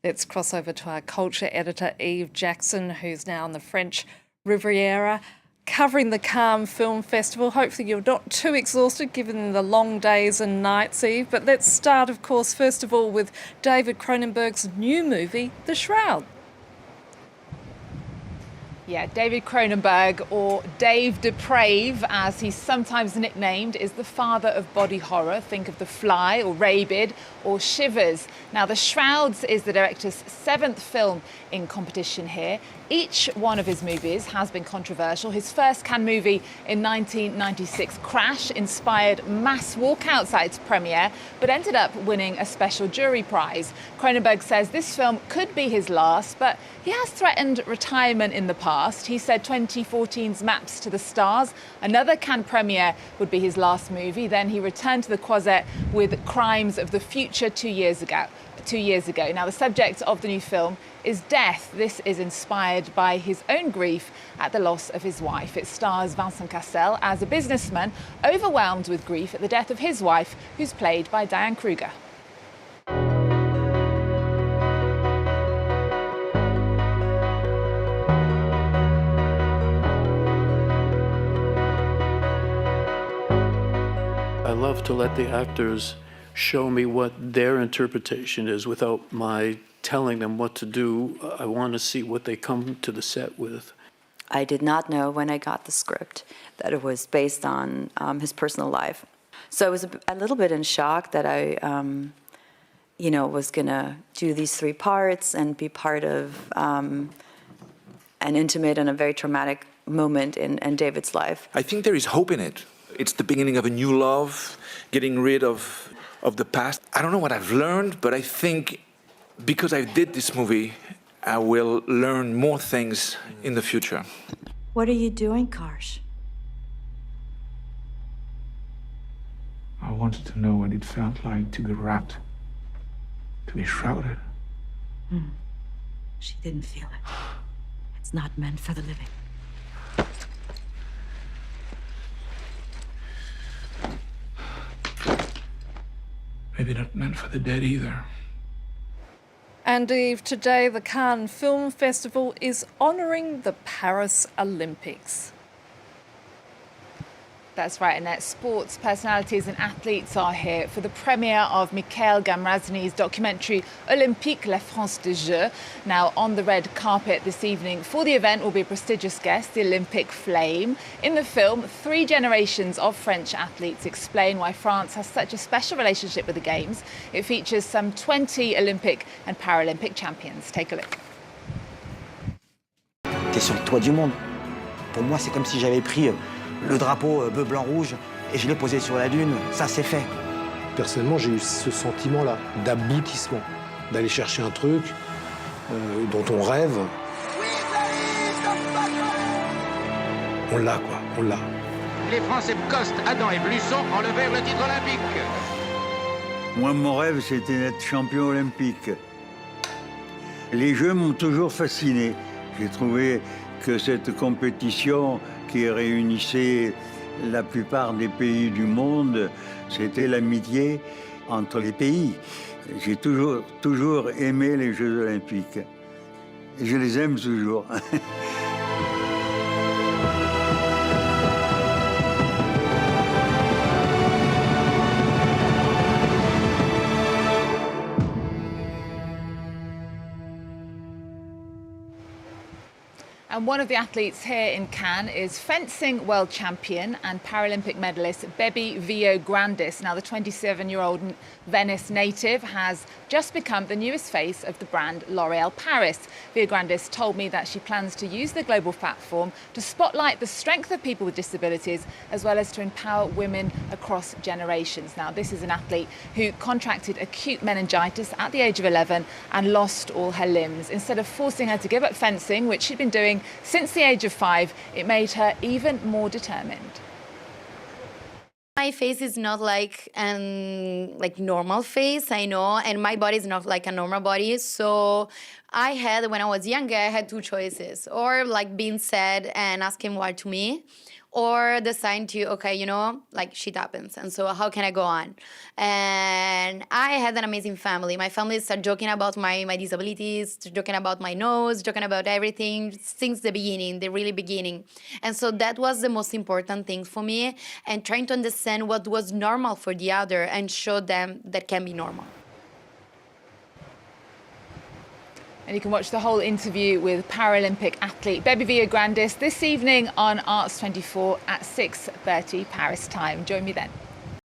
Let's cross over to our culture editor, Eve Jackson, who's now on the French Riviera, covering the Cannes Film Festival. Hopefully you're not too exhausted given the long days and nights, Eve. But let's start, of course, first of all with David Cronenberg's new movie, The Shrouds. Yeah, David Cronenberg, or Dave Deprave, as he's sometimes nicknamed, is the father of body horror. Think of The Fly or Rabid or Shivers. Now, The Shrouds is the director's 7th film in competition here. Each one of his movies has been controversial. His first Cannes movie in 1996, Crash, inspired mass walkouts at its premiere, but ended up winning a special jury prize. Cronenberg says this film could be his last, but he has threatened retirement in the past. He said 2014's Maps to the Stars, another Cannes premiere, would be his last movie. Then he returned to the Croisette with Crimes of the Future 2 years ago. Now, the subject of the new film is death. This is inspired by his own grief at the loss of his wife. It stars Vincent Cassel as a businessman overwhelmed with grief at the death of his wife, who's played by Diane Kruger. I love to let the actors show me what their interpretation is without my telling them what to do. I want to see what they come to the set with. I did not know when I got the script that it was based on his personal life. So I was a little bit in shock that I, was going to do these 3 parts and be part of an intimate and a very traumatic moment in David's life. I think there is hope in it. It's the beginning of a new love, getting rid of the past. I don't know what I've learned, but I think because I did this movie, I will learn more things in the future. What are you doing, Karsh? I wanted to know what it felt like to be wrapped, to be shrouded. She didn't feel it. It's not meant for the living. Maybe not meant for the dead either. And Eve, today the Cannes Film Festival is honouring the Paris Olympics. That's right, Annette. Sports personalities and athletes are here for the premiere of Mikhail Gamrazny's documentary Olympique, La France des Jeux. Now, on the red carpet this evening for the event will be a prestigious guest, the Olympic Flame. In the film, 3 generations of French athletes explain why France has such a special relationship with the Games. It features some 20 Olympic and Paralympic champions. Take a look. T'es sur le toit du monde. Pour moi, c'est comme si j'avais pris le drapeau bleu, blanc, rouge, et je l'ai posé sur la lune, ça c'est fait. Personnellement, j'ai eu ce sentiment-là d'aboutissement, d'aller chercher un truc dont on rêve. On l'a, quoi, on l'a. Les Français Coste, Adam et Blusson enlevèrent le titre olympique. Moi, mon rêve, c'était d'être champion olympique. Les Jeux m'ont toujours fasciné. J'ai trouvé que cette compétition qui réunissait la plupart des pays du monde, c'était l'amitié entre les pays. J'ai toujours aimé les Jeux olympiques. Et je les aime toujours. And one of the athletes here in Cannes is fencing world champion and Paralympic medalist Bebe Villograndis. Now, the 27-year-old Venice native has just become the newest face of the brand L'Oréal Paris. Villograndis told me that she plans to use the global platform to spotlight the strength of people with disabilities, as well as to empower women across generations. Now, this is an athlete who contracted acute meningitis at the age of 11 and lost all her limbs. Instead of forcing her to give up fencing, which she'd been doing since the age of 5, it made her even more determined. My face is not like normal face, I know, and my body is not like a normal body. So I had, when I was younger, I had 2 choices, or like being sad and asking why to me, or decide to, okay, you know, like shit happens. And so how can I go on? And I had an amazing family. My family started joking about my disabilities, joking about my nose, joking about everything since the beginning, the really beginning. And so that was the most important thing for me, and trying to understand what was normal for the other and show them that can be normal. And you can watch the whole interview with Paralympic athlete Bebe Villagrandis this evening on Arts 24 at 6:30 Paris time. Join me then.